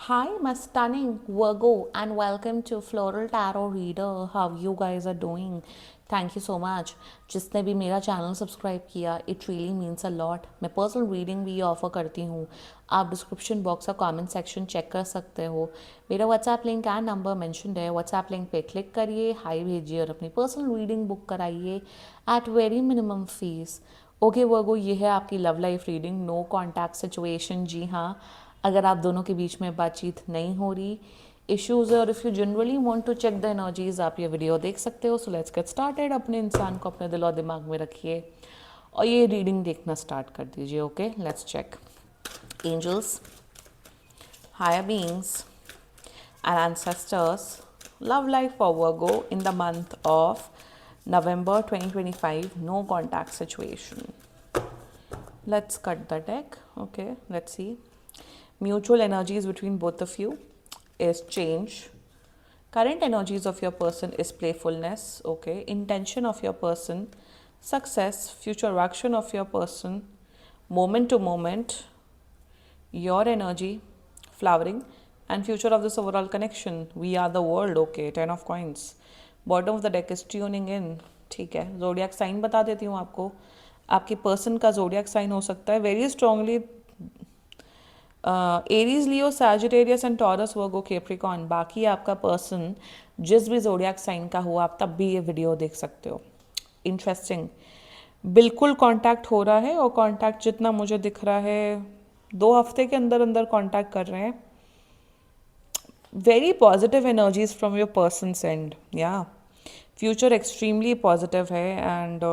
Hi, my stunning Virgo, and welcome to Floral Tarot Reader. How you guys are doing? Thank you so much. जिसने भी मेरा channel subscribe किया, it really means a lot. मैं personal reading भी offer करती हूँ. आप description box का कमेंट सेक्शन चेक कर सकते हो. मेरा WhatsApp link and number mentioned है. व्हाट्सएप लिंक पे क्लिक करिए, हाई भेजिए और अपनी पर्सनल रीडिंग बुक कराइए at very minimum fees. Okay Virgo, ये है आपकी love life reading. No contact situation. जी हाँ, अगर आप दोनों के बीच में बातचीत नहीं हो रही, इश्यूज है, और if you generally want to check the energies, आप ये वीडियो देख सकते हो. So let's get started. अपने इंसान को अपने दिल और दिमाग में रखिए और ये रीडिंग देखना स्टार्ट कर दीजिए. Okay, let's check. Angels, higher beings and ancestors, love life for Virgo in the month of November 2025, no contact situation. Let's cut the deck. Okay, let's see. Mutual energies between both of you is change. Current energies of your person is playfulness. Okay, intention of your person, success, future action of your person, moment to moment, your energy, flowering, and future of this overall connection. We are the world. Okay, 10 of coins. Bottom of the deck is tuning in. ठीक है, zodiac sign बता देती हूँ आपको. आपके person का zodiac sign हो सकता है very strongly Aries, Leo, Sagittarius and taurus, Virgo, Capricorn. बाकी आपका पर्सन जिस भी जोडियक साइन का हुआ, आप तब भी ये वीडियो देख सकते हो. इंटरेस्टिंग. बिल्कुल कांटेक्ट हो रहा है, और कांटेक्ट जितना मुझे दिख रहा है 2 हफ्ते के अंदर अंदर कांटेक्ट कर रहे हैं. Very positive energies from your persons and. या फ्यूचर एक्सट्रीमली पॉजिटिव है. एंड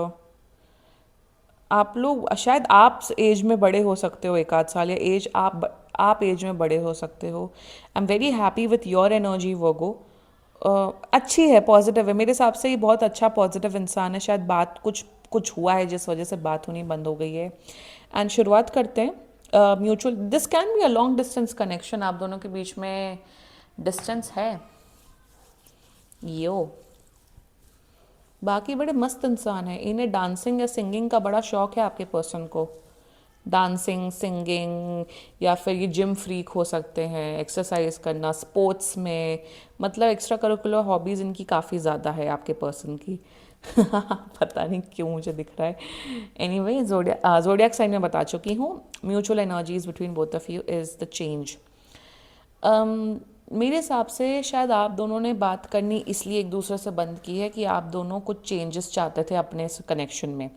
आप लोग शायद आप एज में बड़े हो सकते हो, 1 आध साल, या एज आप एज में बड़े हो सकते हो. I am very happy with your energy Virgo. अच्छी है, पॉजिटिव है. मेरे हिसाब से ये बहुत अच्छा पॉजिटिव इंसान है. शायद बात कुछ कुछ हुआ है जिस वजह से बात होनी बंद हो गई है. एंड शुरुआत करते हैं. Mutual, this can be a long distance connection. आप दोनों के बीच में डिस्टेंस है. यो, बाकी बड़े मस्त इंसान है. इन्हें डांसिंग या सिंगिंग का बड़ा शौक है आपके पर्सन को. डांसिंग, सिंगिंग, या फिर ये जिम फ्रीक हो सकते हैं, एक्सरसाइज करना, स्पोर्ट्स में, मतलब एक्स्ट्रा करिकुलर हॉबीज़ इनकी काफ़ी ज़्यादा है आपके पर्सन की. पता नहीं क्यों मुझे दिख रहा है. एनीवे, जोडियक साइन में बता चुकी हूँ. Mutual energies between both of you is the change. मेरे हिसाब से शायद आप दोनों ने बात करनी इसलिए एक दूसरे से बंद की है कि आप दोनों कुछ चेंजेस चाहते थे अपने इस कनेक्शन में.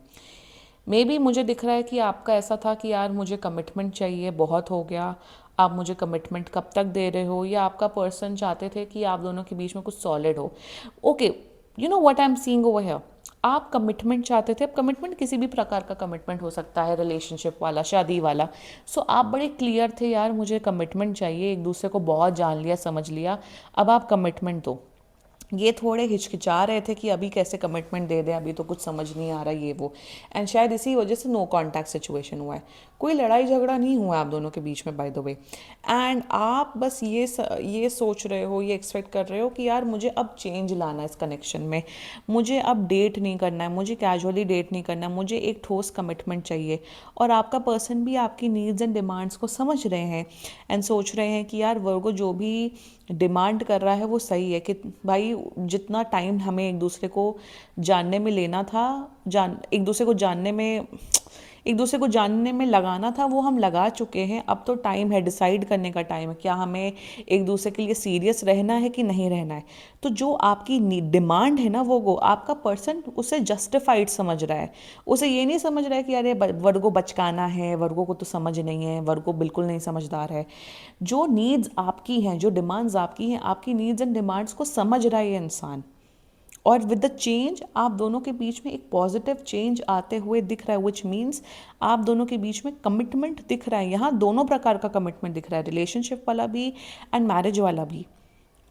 मे बी मुझे दिख रहा है कि आपका ऐसा था कि यार मुझे कमिटमेंट चाहिए, बहुत हो गया, आप मुझे कमिटमेंट कब तक दे रहे हो. या आपका पर्सन चाहते थे कि आप दोनों के बीच में कुछ सॉलिड हो. Okay, you know what I am seeing over here. आप कमिटमेंट चाहते थे. अब कमिटमेंट किसी भी प्रकार का कमिटमेंट हो सकता है, रिलेशनशिप वाला, शादी वाला. सो आप बड़े क्लियर थे, यार मुझे कमिटमेंट चाहिए, एक दूसरे को बहुत जान लिया, समझ लिया, अब आप कमिटमेंट दो. ये थोड़े हिचकिचा रहे थे कि अभी कैसे कमिटमेंट दे दें, अभी तो कुछ समझ नहीं आ रहा ये वो. एंड शायद इसी वजह से नो कांटेक्ट सिचुएशन हुआ है. कोई लड़ाई झगड़ा नहीं हुआ आप दोनों के बीच में, बाय द वे. एंड आप बस ये सोच रहे हो, ये एक्सपेक्ट कर रहे हो कि यार मुझे अब चेंज लाना है इस कनेक्शन में. मुझे अब डेट नहीं करना है, मुझे कैजुअली डेट नहीं करना है, मुझे एक ठोस कमिटमेंट चाहिए. और आपका पर्सन भी आपकी नीड्स एंड डिमांड्स को समझ रहे हैं एंड सोच रहे हैं कि यार वर्गो जो भी डिमांड कर रहा है वो सही है. कि भाई जितना टाइम हमें एक दूसरे को जानने में लेना था, एक दूसरे को जानने में लगाना था, वो हम लगा चुके हैं. अब तो टाइम है, डिसाइड करने का टाइम है, क्या हमें एक दूसरे के लिए सीरियस रहना है कि नहीं रहना है. तो जो आपकी डिमांड है ना, वो आपका पर्सन उसे जस्टिफाइड समझ रहा है. उसे ये नहीं समझ रहा है कि अरे वर्गो बचकाना है, वर्गो को तो समझ नहीं है, वर्गो बिल्कुल नहीं समझदार है. जो नीड्स आपकी हैं, जो डिमांड्स आपकी हैं, आपकी नीड्स एंड डिमांड्स को समझ रहा है ये इंसान. और विद द चेंज आप दोनों के बीच में एक पॉजिटिव चेंज आते हुए दिख रहा है, विच मीन्स आप दोनों के बीच में कमिटमेंट दिख रहा है. यहाँ दोनों प्रकार का कमिटमेंट दिख रहा है, रिलेशनशिप वाला भी एंड मैरिज वाला भी.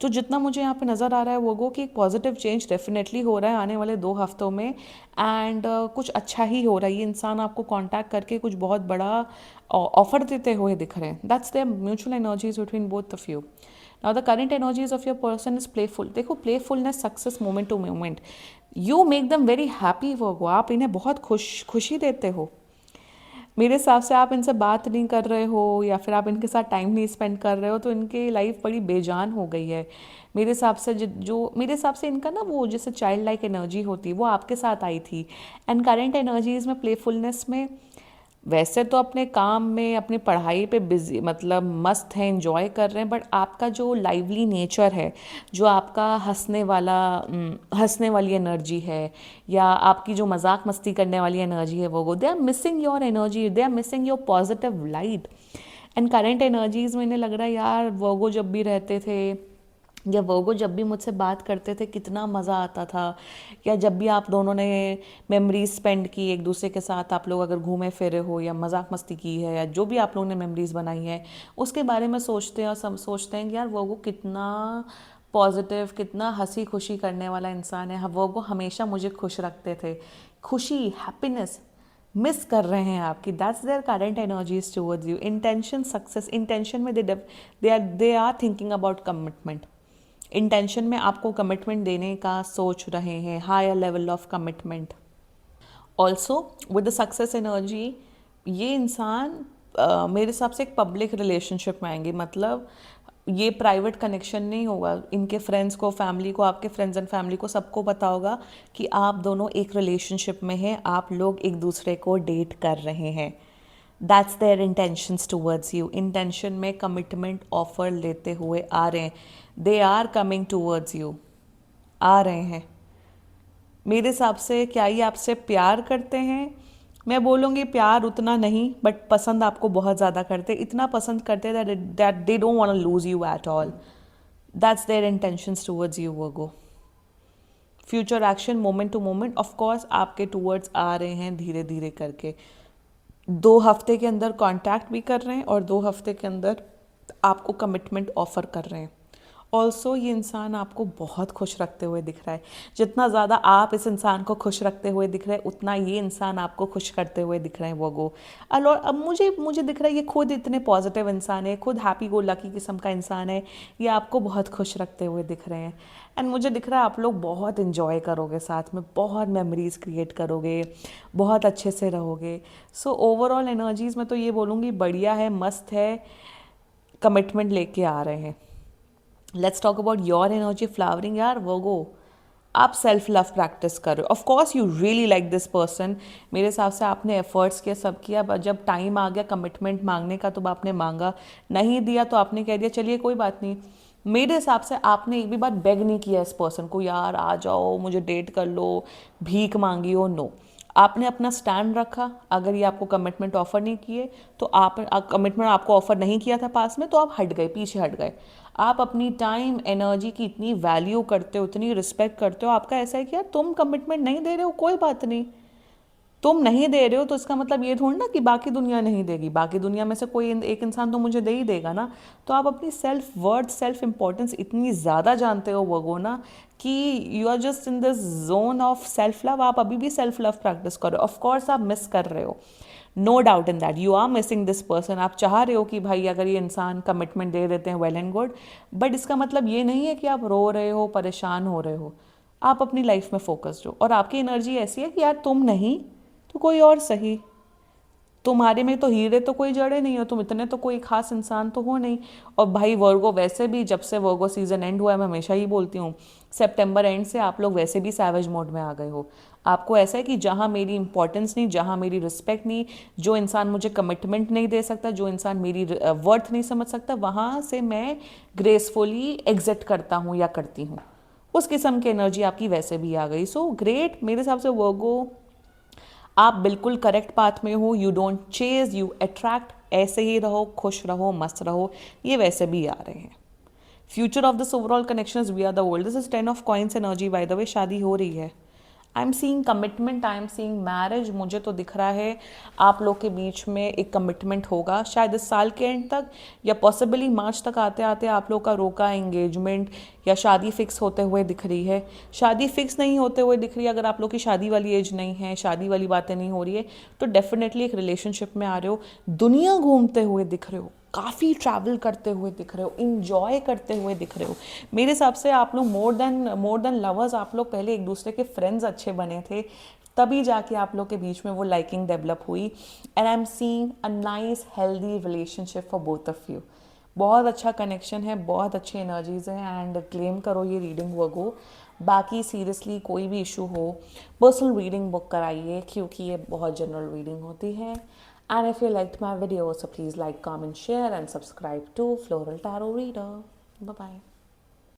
तो जितना मुझे यहाँ पे नज़र आ रहा है वो कि एक पॉजिटिव चेंज डेफिनेटली हो रहा है आने वाले 2 हफ्तों में. एंड कुछ अच्छा ही हो रहा है. ये इंसान आपको कांटेक्ट करके कुछ बहुत बड़ा ऑफर देते हुए दिख रहे हैं. That's the mutual energies between both of you. Now the current energies of your person is playful. देखो, playfulness, success, moment to moment, you make them very happy. वो आप इन्हें बहुत खुशी देते हो. मेरे हिसाब से आप इनसे बात नहीं कर रहे हो या फिर आप इनके साथ टाइम नहीं स्पेंड कर रहे हो तो इनकी लाइफ बड़ी बेजान हो गई है। मेरे हिसाब से जो मेरे हिसाब से इनका ना वो जैसे चाइल्ड लाइक एनर्जी होती है वो आपके साथ आई थी। एंड करेंट एनर्जीज में प्लेफुलनेस में वैसे तो अपने काम में अपनी पढ़ाई पे बिजी मतलब मस्त है, एंजॉय कर रहे हैं, बट आपका जो लाइवली नेचर है, जो आपका हंसने वाली एनर्जी है या आपकी जो मजाक मस्ती करने वाली एनर्जी है वो they are missing your energy, they are missing your positive light. And current energies में इन्हें लग रहा है यार वर्गो जब भी रहते थे या वर्गो जब भी मुझसे बात करते थे कितना मज़ा आता था, या जब भी आप दोनों ने मेमोरीज स्पेंड की एक दूसरे के साथ, आप लोग अगर घूमे फिरे हो या मजाक मस्ती की है या जो भी आप लोगों ने मेमोरीज बनाई है उसके बारे में सोचते हैं और सब सोचते हैं कि यार वर्गो कितना पॉजिटिव, कितना हंसी खुशी करने वाला इंसान है। वर्गो हमेशा मुझे खुश रखते थे, खुशी हैप्पीनेस मिस कर रहे हैं आपकी। That's their current energies towards you. Intention success, intention में they are thinking about commitment. Intention में आपको कमिटमेंट देने का सोच रहे हैं, higher level of commitment. Also with the success energy ये इंसान मेरे हिसाब से एक पब्लिक रिलेशनशिप में आएंगे, मतलब ये प्राइवेट कनेक्शन नहीं होगा। इनके फ्रेंड्स को, फैमिली को, आपके फ्रेंड्स एंड फैमिली को सबको पता होगा कि आप दोनों एक रिलेशनशिप में हैं, आप लोग एक दूसरे को डेट कर रहे हैं। That's their intentions towards you. Intention में कमिटमेंट ऑफर लेते हुए आ रहे हैं, they are coming towards you, आ रहे हैं। मेरे हिसाब से क्या ये आपसे प्यार करते हैं? मैं बोलूँगी प्यार उतना नहीं, बट पसंद आपको बहुत ज़्यादा करते, इतना पसंद करते that they don't want to lose you at all. That's their intentions towards you Virgo. Future action moment to moment of course आपके टूवर्ड्स आ रहे हैं धीरे धीरे करके। 2 हफ्ते के अंदर कांटेक्ट भी कर रहे हैं और 2 हफ्ते के अंदर आपको कमिटमेंट ऑफर कर रहे हैं। ऑल्सो ये इंसान आपको बहुत खुश रखते हुए दिख रहा है। जितना ज़्यादा आप इस इंसान को खुश रखते हुए दिख रहे हैं उतना ये इंसान आपको खुश करते हुए दिख रहे हैं वो गो। अब मुझे दिख रहा है ये खुद इतने पॉजिटिव इंसान है, खुद हैप्पी गो लकी किस्म का इंसान है, ये आपको बहुत खुश रखते हुए दिख रहे हैं। एंड मुझे दिख रहा है आप लोग बहुत इन्जॉय करोगे साथ में, बहुत मेमोरीज क्रिएट करोगे, बहुत अच्छे से रहोगे। सो ओवरऑल एनर्जीज़ में तो ये बोलूँगी बढ़िया है, मस्त है, कमिटमेंट लेके आ रहे हैं। Let's talk about your energy flowering. यार वर्गो आप सेल्फ लव प्रैक्टिस कर रहे हो, of course you really like this person. मेरे हिसाब से आपने एफर्ट्स किया, सब किया, बट जब टाइम आ गया कमिटमेंट मांगने का तो आपने मांगा, नहीं दिया तो आपने कह दिया चलिए कोई बात नहीं। मेरे हिसाब से आपने एक भी बार बेग नहीं किया इस पर्सन को, यार आ जाओ मुझे डेट कर लो, भीख मांगी हो, नो। आपने अपना स्टैंड रखा। अगर ये आपको कमिटमेंट ऑफर नहीं किए तो आप कमिटमेंट आपको ऑफर नहीं किया था पास में तो आप हट गए, पीछे हट गए। आप अपनी टाइम एनर्जी की इतनी वैल्यू करते हो, इतनी रिस्पेक्ट करते हो। आपका ऐसा है कि यार तुम कमिटमेंट नहीं दे रहे हो, कोई बात नहीं, तुम नहीं दे रहे हो तो इसका मतलब ये थोड़ी ना कि बाकी दुनिया नहीं देगी। बाकी दुनिया में से कोई एक इंसान तो मुझे दे ही देगा ना। तो आप अपनी सेल्फ वर्थ, सेल्फ इंपॉर्टेंस इतनी ज़्यादा जानते हो वो ना कि you are just in this zone of self love. आप अभी भी सेल्फ लव प्रैक्टिस करो, ऑफ कोर्स आप मिस कर रहे हो, no doubt in that you are missing this person. आप चाह रहे हो कि भाई अगर ये इंसान कमिटमेंट दे देते हैं वेल एंड गुड, बट इसका मतलब ये नहीं है कि आप रो रहे हो, परेशान हो रहे हो। आप अपनी लाइफ में फोकस्ड हो और आपकी एनर्जी ऐसी है कि यार तुम नहीं तो कोई और सही, तुम्हारे में तो हीरे तो कोई जड़े नहीं हो, तुम इतने तो कोई खास इंसान तो हो नहीं। और भाई वर्गो वैसे भी जब से वर्गो सीजन एंड हुआ है, मैं हमेशा ही बोलती हूँ, सितंबर एंड से आप लोग वैसे भी सैवेज मोड में आ गए हो। आपको ऐसा है कि जहाँ मेरी इंपॉर्टेंस नहीं, जहाँ मेरी रिस्पेक्ट नहीं, जो इंसान मुझे कमिटमेंट नहीं दे सकता, जो इंसान मेरी वर्थ नहीं समझ सकता, वहाँ से मैं ग्रेसफुली एग्जिट करता हूँ या करती हूँ। उस किस्म की एनर्जी आपकी वैसे भी आ गई। सो ग्रेट, मेरे हिसाब से वर्गो आप बिल्कुल करेक्ट पाथ में हो। You don't chase, you attract. ऐसे ही रहो, खुश रहो, मस्त रहो, ये वैसे भी आ रहे हैं। Future of this overall connection we are the world. This is 10 of coins energy. By the way शादी हो रही है, I am seeing commitment, I am seeing marriage. मुझे तो दिख रहा है आप लोग के बीच में एक कमिटमेंट होगा शायद इस साल के एंड तक, या पॉसिबली मार्च तक आते आते आप लोग का रोका एंगेजमेंट या शादी फिक्स होते हुए दिख रही है। शादी फिक्स नहीं होते हुए दिख रही है, अगर आप लोग की शादी वाली एज नहीं है, शादी वाली बातें नहीं हो रही है, तो डेफिनेटली एक रिलेशनशिप में आ रहे हो, दुनिया घूमते हुए दिख रहे हो, काफ़ी ट्रैवल करते हुए दिख रहे हो, इंजॉय करते हुए दिख रहे हो। मेरे हिसाब से आप लोग मोर देन लवर्स, आप लोग पहले एक दूसरे के फ्रेंड्स अच्छे बने थे, तभी जाके आप लोग के बीच में वो लाइकिंग डेवलप हुई, and I am seeing a nice healthy relationship for both of you. बहुत अच्छा कनेक्शन है, बहुत अच्छी एनर्जीज हैं, एंड क्लेम करो ये रीडिंग वर्गो। बाकी सीरियसली कोई भी इशू हो, पर्सनल रीडिंग बुक कराइए, क्योंकि ये बहुत जनरल रीडिंग होती है। And if you liked my video, so please like, comment, share and subscribe to floral tarot reader. Bye bye.